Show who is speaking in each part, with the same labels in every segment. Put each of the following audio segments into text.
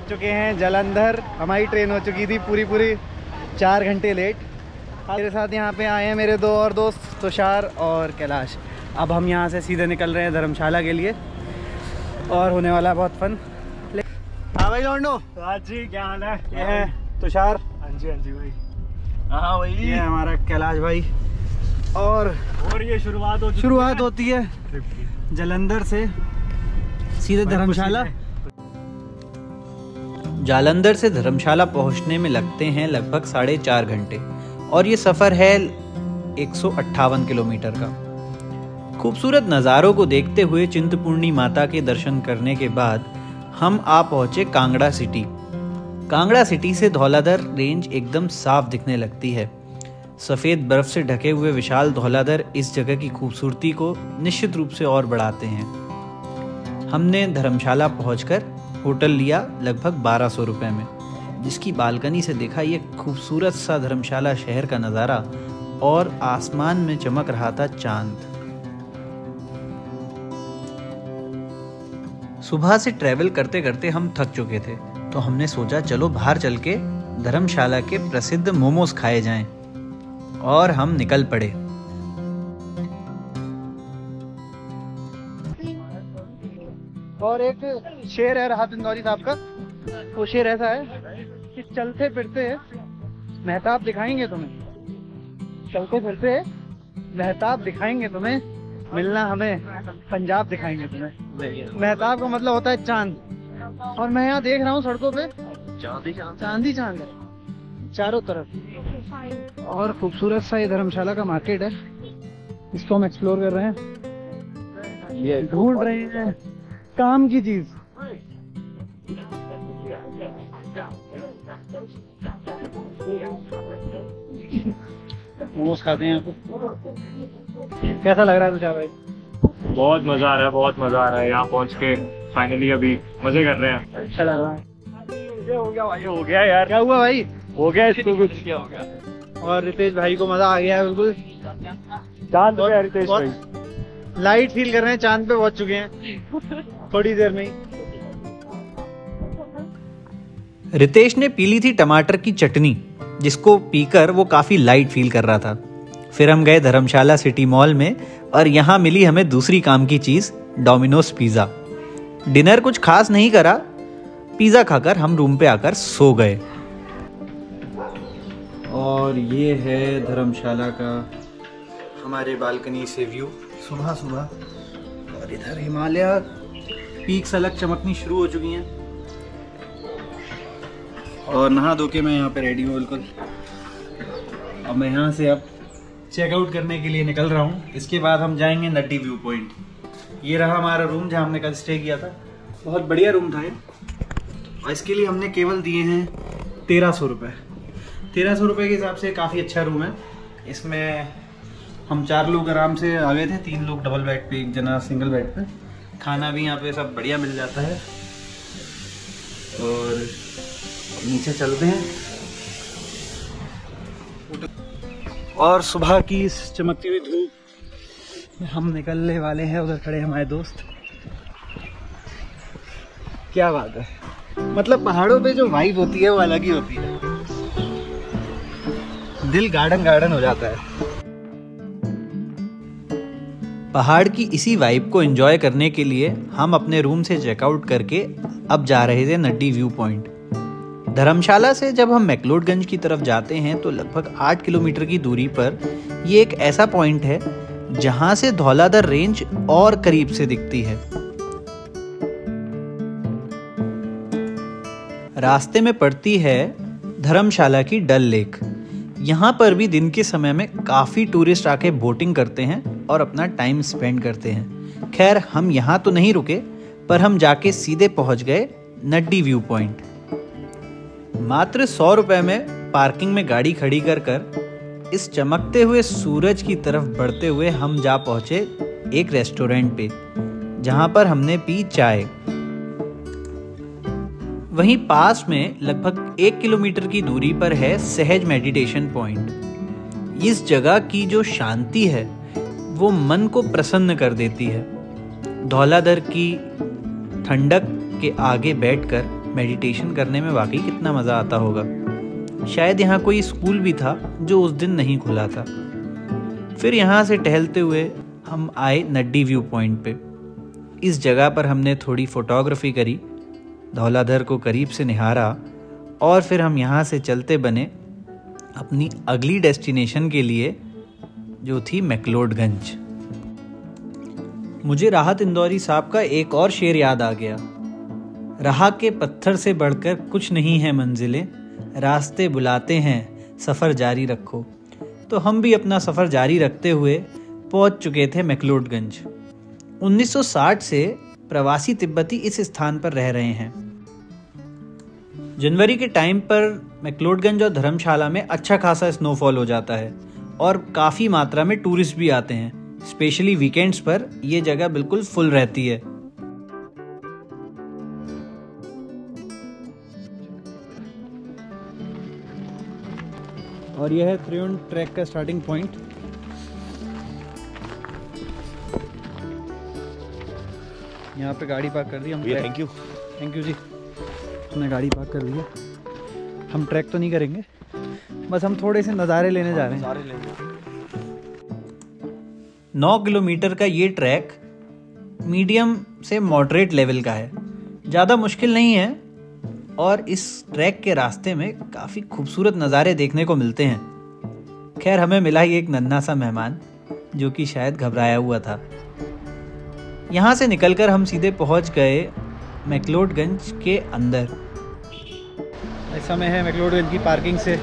Speaker 1: पहुंच चुके हैं जालंधर। हमारी ट्रेन हो चुकी थी पूरी 4 घंटे लेट। मेरे साथ यहाँ पे आए हैं मेरे 2 और दोस्त तुषार और कैलाश। अब हम यहाँ से सीधे निकल रहे हैं धर्मशाला के लिए और होने वाला है बहुत फन। हाँ भाई लौंडो।
Speaker 2: राज जी क्या हाल है?
Speaker 1: ये है तुषार।
Speaker 2: हाँ जी भाई।
Speaker 1: हाँ भाई ये है हमारा कैलाश भाई। और
Speaker 2: ये शुरुआत
Speaker 1: होती है जालंधर से सीधे धर्मशाला।
Speaker 3: जालंधर से धर्मशाला पहुंचने में लगते हैं लगभग 4.5 घंटे और ये सफ़र है 158 किलोमीटर का। खूबसूरत नज़ारों को देखते हुए चिंतपूर्णी माता के दर्शन करने के बाद हम आ पहुंचे कांगड़ा सिटी। कांगड़ा सिटी से धौलाधर रेंज एकदम साफ दिखने लगती है। सफ़ेद बर्फ से ढके हुए विशाल धौलाधर इस जगह की खूबसूरती को निश्चित रूप से और बढ़ाते हैं। हमने धर्मशाला पहुंचकर होटल लिया लगभग 1200 रुपये में, जिसकी बालकनी से देखा ये खूबसूरत सा धर्मशाला शहर का नज़ारा और आसमान में चमक रहा था चांद। सुबह से ट्रैवल करते करते हम थक चुके थे, तो हमने सोचा चलो बाहर चल के धर्मशाला के प्रसिद्ध मोमोज खाए जाएं, और हम निकल पड़े।
Speaker 1: और एक शेर है राहत इंदौरी साहब का, वो शेर ऐसा है कि चलते फिरते महताब दिखाएंगे तुम्हें, चलते फिरते महताब दिखाएंगे तुम्हें, मिलना हमें पंजाब दिखाएंगे तुम्हें। महताब का मतलब होता है चांद, और मैं यहाँ देख रहा हूँ सड़कों पे चांद ही चांद है चारों तरफ। और खूबसूरत सा ये धर्मशाला का मार्केट है, इसको हम एक्सप्लोर कर रहे हैं, ये ढूंढ रहे हैं काम की चीज। मोमोज खाते हैं आपको कैसा लग रहा है तुषार भाई?
Speaker 2: बहुत मजा आ रहा है यहाँ पहुँच के। फाइनली अभी मजे कर रहे हैं।
Speaker 1: अच्छा लग रहा है।
Speaker 2: हो गया भाई, हो गया यार।
Speaker 1: क्या हुआ भाई?
Speaker 2: हो गया इसको कुछ क्या हो गया।
Speaker 1: और रितेश भाई को मजा आ गया है बिल्कुल।
Speaker 2: चांद पे है रितेश भाई,
Speaker 1: लाइट फील कर रहे हैं, चांद पे पहुंच चुके हैं थोड़ी देर में ही।
Speaker 3: रितेश ने पी ली थी टमाटर की चटनी, जिसको पीकर वो काफी लाइट फील कर रहा था। फिर हम गए धर्मशाला सिटी मॉल में और यहाँ मिली हमें दूसरी काम की चीज, डोमिनोज पिज्जा। डिनर कुछ खास नहीं करा, पिज्जा खाकर हम रूम पे आकर सो गए। और ये है धर्मशाला का हमारे बालकनी से व्यू सुबह सुबह। और इधर हिमालय पीक्स अलग चमकनी शुरू हो चुकी हैं। और नहा धो के मैं यहाँ पे रेडी हूँ बिल्कुल। अब मैं यहाँ से अब चेकआउट करने के लिए निकल रहा हूँ। इसके बाद हम जाएंगे नड्डी व्यू पॉइंट। ये रहा हमारा रूम जहाँ हमने कल स्टे किया था। बहुत बढ़िया रूम था ये, और इसके लिए हमने केवल दिए हैं 1300 रुपये। 1300 रुपये के हिसाब से काफ़ी अच्छा रूम है। इसमें हम 4 लोग आराम से आ गए थे, 3 लोग डबल बेड पे, 1 जना सिंगल बेड पे। खाना भी यहाँ पे सब बढ़िया मिल जाता है। और नीचे चलते हैं।
Speaker 1: और सुबह की इस चमकती हुई धूप में हम निकलने वाले हैं। उधर खड़े हमारे दोस्त। क्या बात है, मतलब पहाड़ों पे जो वाइब होती है वो अलग ही होती है। दिल गार्डन गार्डन हो जाता है।
Speaker 3: पहाड़ की इसी वाइब को एंजॉय करने के लिए हम अपने रूम से चेकआउट करके अब जा रहे थे नड्डी व्यू पॉइंट। धर्मशाला से जब हम मैक्लोडगंज की तरफ जाते हैं तो लगभग 8 किलोमीटर की दूरी पर ये एक ऐसा पॉइंट है जहां से धौलाधर रेंज और करीब से दिखती है। रास्ते में पड़ती है धर्मशाला की डल लेक। यहाँ पर भी दिन के समय में काफ़ी टूरिस्ट आके बोटिंग करते हैं और अपना टाइम स्पेंड करते हैं। खैर हम यहाँ तो नहीं रुके, पर हम जाके सीधे पहुँच गए नड्डी व्यू पॉइंट। मात्र 100 रुपये में पार्किंग में गाड़ी खड़ी कर इस चमकते हुए सूरज की तरफ बढ़ते हुए हम जा पहुँचे एक रेस्टोरेंट पे, जहाँ पर हमने पी चाय। वहीं पास में लगभग 1 किलोमीटर की दूरी पर है सहज मेडिटेशन पॉइंट। इस जगह की जो शांति है वो मन को प्रसन्न कर देती है। धौलाधर की ठंडक के आगे बैठकर मेडिटेशन करने में वाकई कितना मज़ा आता होगा। शायद यहाँ कोई स्कूल भी था जो उस दिन नहीं खुला था। फिर यहाँ से टहलते हुए हम आए नड्डी व्यू पॉइंट पे। इस जगह पर हमने थोड़ी फोटोग्राफी करी, धौलाधर को करीब से निहारा और फिर हम यहाँ से चलते बने अपनी अगली डेस्टिनेशन के लिए, जो थी मैक्लोडगंज। मुझे राहत इंदौरी साहब का एक और शेर याद आ गया, राह के पत्थर से बढ़कर कुछ नहीं है मंजिलें, रास्ते बुलाते हैं सफ़र जारी रखो। तो हम भी अपना सफ़र जारी रखते हुए पहुंच चुके थे मैक्लोडगंज। 1960 से प्रवासी तिब्बती इस स्थान पर रह रहे हैं। जनवरी के टाइम पर मैक्लोडगंज और धर्मशाला में अच्छा खासा स्नोफॉल हो जाता है और काफ़ी मात्रा में टूरिस्ट भी आते हैं। स्पेशली वीकेंड्स पर ये जगह बिल्कुल फुल रहती है। और यह है त्रियुण ट्रैक का स्टार्टिंग पॉइंट। यहाँ पे गाड़ी पार्क कर दी हम। थैंक यू जी, हमने गाड़ी पार्क कर दी है। हम ट्रैक तो नहीं करेंगे, बस हम थोड़े से नज़ारे लेने जा रहे हैं। 9 किलोमीटर का ये ट्रैक मीडियम से मॉडरेट लेवल का है, ज़्यादा मुश्किल नहीं है और इस ट्रैक के रास्ते में काफ़ी खूबसूरत नज़ारे देखने को मिलते हैं। खैर हमें मिला ही एक नन्हा सा मेहमान जो कि शायद घबराया हुआ था। यहाँ से निकलकर हम सीधे पहुँच गए मैक्लोडगंज के अंदर। इस समय है मैक्लोडगंज की पार्किंग से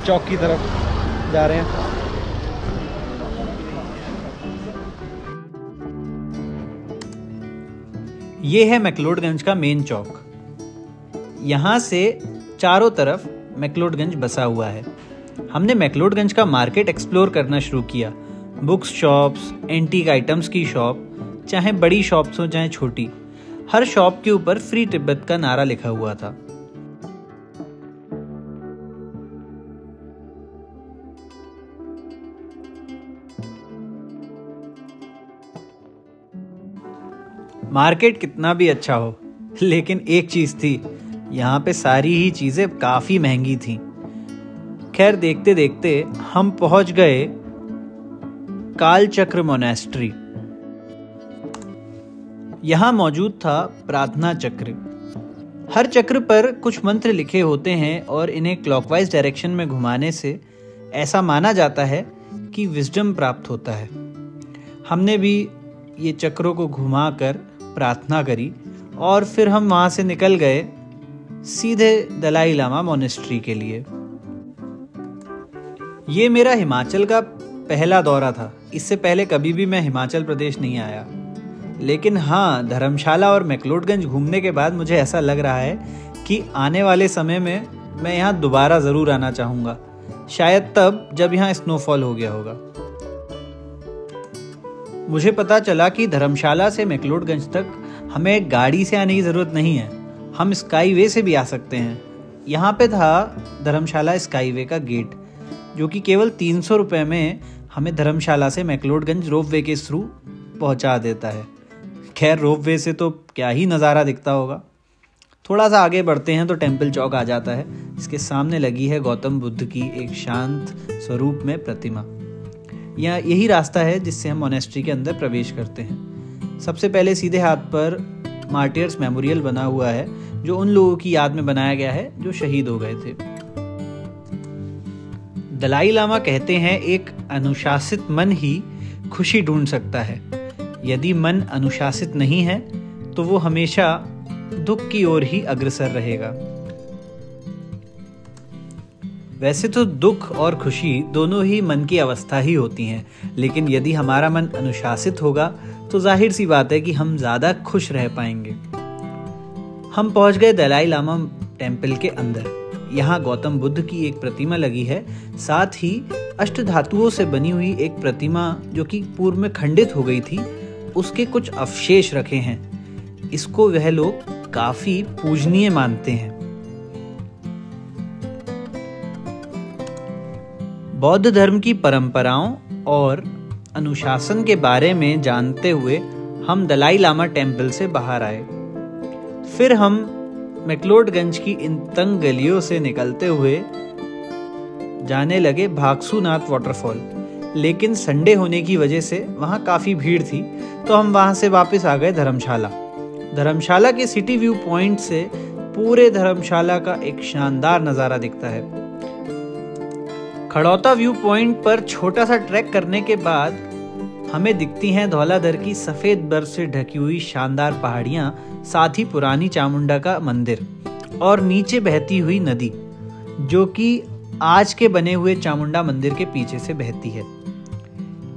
Speaker 3: चौक की तरफ जा रहे हैं। ये है मैक्लोडगंज का मेन चौक। यहाँ से चारों तरफ मैक्लोडगंज बसा हुआ है। हमने मैक्लोडगंज का मार्केट एक्सप्लोर करना शुरू किया। बुक्स शॉप्स, एंटीक आइटम्स की शॉप, चाहे बड़ी शॉप्स हो चाहे छोटी, हर शॉप के ऊपर फ्री तिब्बत का नारा लिखा हुआ था। मार्केट कितना भी अच्छा हो, लेकिन एक चीज थी, यहाँ पे सारी ही चीजें काफी महंगी थी। खैर देखते देखते हम पहुंच गए कालचक्र मोनेस्ट्री। यहाँ मौजूद था प्रार्थना चक्र। हर चक्र पर कुछ मंत्र लिखे होते हैं और इन्हें क्लॉकवाइज डायरेक्शन में घुमाने से ऐसा माना जाता है कि विजडम प्राप्त होता है। हमने भी ये चक्रों को घुमाकर प्रार्थना करी और फिर हम वहाँ से निकल गए सीधे दलाई लामा मोनेस्ट्री के लिए। ये मेरा हिमाचल का पहला दौरा था। इससे पहले कभी भी मैं हिमाचल प्रदेश नहीं आया, लेकिन हाँ, धर्मशाला और मैक्लोडगंज घूमने के बाद मुझे ऐसा लग रहा है कि आने वाले समय में मैं यहाँ दोबारा ज़रूर आना चाहूँगा। शायद तब जब यहाँ स्नोफॉल हो गया होगा। मुझे पता चला कि धर्मशाला से मैक्लोडगंज तक हमें गाड़ी से आने की ज़रूरत नहीं है, हम स्काईवे से भी आ सकते हैं। यहाँ पे था धर्मशाला स्काईवे का गेट, जो कि केवल 300 रुपये में हमें धर्मशाला से मैक्लोडगंज रोपवे के थ्रू पहुँचा देता है। खैर रोपवे से तो क्या ही नज़ारा दिखता होगा। थोड़ा सा आगे बढ़ते हैं तो टेम्पल चौक आ जाता है। इसके सामने लगी है गौतम बुद्ध की एक शांत स्वरूप में प्रतिमा। यही रास्ता है जिससे हम मोनेस्ट्री के अंदर प्रवेश करते हैं। सबसे पहले सीधे हाथ पर मार्टियर्स मेमोरियल बना हुआ है, जो उन लोगों की याद में बनाया गया है जो शहीद हो गए थे। दलाई लामा कहते हैं एक अनुशासित मन ही खुशी ढूंढ सकता है। यदि मन अनुशासित नहीं है तो वो हमेशा दुख की ओर ही अग्रसर रहेगा। वैसे तो दुख और खुशी दोनों ही मन की अवस्था ही होती हैं, लेकिन यदि हमारा मन अनुशासित होगा तो जाहिर सी बात है कि हम ज़्यादा खुश रह पाएंगे। हम पहुंच गए दलाई लामा टेम्पल के अंदर। यहाँ गौतम बुद्ध की एक प्रतिमा लगी है, साथ ही अष्टधातुओं से बनी हुई एक प्रतिमा जो कि पूर्व में खंडित हो गई थी, उसके कुछ अवशेष रखे हैं। इसको वह लोग काफी पूजनीय मानते हैं। बौद्ध धर्म की परंपराओं और अनुशासन के बारे में जानते हुए हम दलाई लामा टेम्पल से बाहर आए। फिर हम मैक्लोडगंज की इन तंग गलियों से निकलते हुए जाने लगे भागसूनाथ वाटरफॉल, लेकिन संडे होने की वजह से वहाँ काफ़ी भीड़ थी, तो हम वहाँ से वापस आ गए धर्मशाला। धर्मशाला के सिटी व्यू पॉइंट से पूरे धर्मशाला का एक शानदार नज़ारा दिखता है। खड़ौता व्यू पॉइंट पर छोटा सा ट्रैक करने के बाद हमें दिखती हैं धौलाधर की सफ़ेद बर्फ से ढकी हुई शानदार पहाड़ियाँ, साथ ही पुरानी चामुंडा का मंदिर और नीचे बहती हुई नदी, जो कि आज के बने हुए चामुंडा मंदिर के पीछे से बहती है।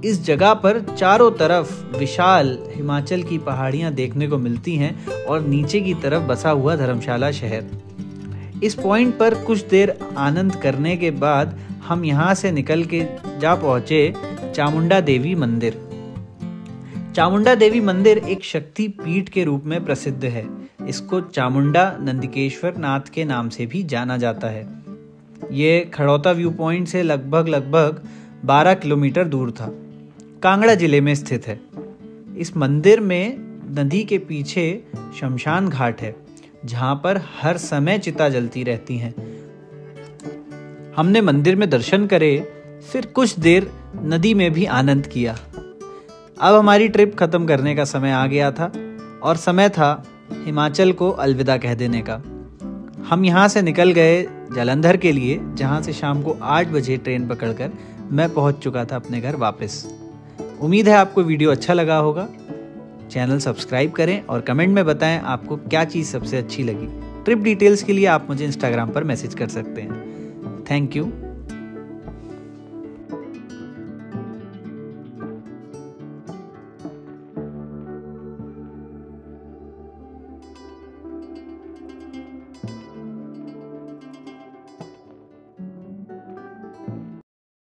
Speaker 3: इस जगह पर चारों तरफ विशाल हिमाचल की पहाड़ियाँ देखने को मिलती हैं और नीचे की तरफ बसा हुआ धर्मशाला शहर। इस पॉइंट पर कुछ देर आनंद करने के बाद हम यहाँ से निकल के जा पहुँचे चामुंडा देवी मंदिर। चामुंडा देवी मंदिर एक शक्ति पीठ के रूप में प्रसिद्ध है। इसको चामुंडा नंदिकेश्वर नाथ के नाम से भी जाना जाता है। ये खड़ौता व्यू पॉइंट से लगभग 12 किलोमीटर दूर था। कांगड़ा जिले में स्थित है। इस मंदिर में नदी के पीछे शमशान घाट है, जहाँ पर हर समय चिता जलती रहती हैं। हमने मंदिर में दर्शन करे, फिर कुछ देर नदी में भी आनंद किया। अब हमारी ट्रिप खत्म करने का समय आ गया था और समय था हिमाचल को अलविदा कह देने का। हम यहाँ से निकल गए जालंधर के लिए, जहाँ से शाम को 8 बजे ट्रेन पकड़कर मैं पहुँच चुका था अपने घर वापस। उम्मीद है आपको वीडियो अच्छा लगा होगा। चैनल सब्सक्राइब करें और कमेंट में बताएं आपको क्या चीज़ सबसे अच्छी लगी। ट्रिप डिटेल्स के लिए आप मुझे इंस्टाग्राम पर मैसेज कर सकते हैं। Thank you.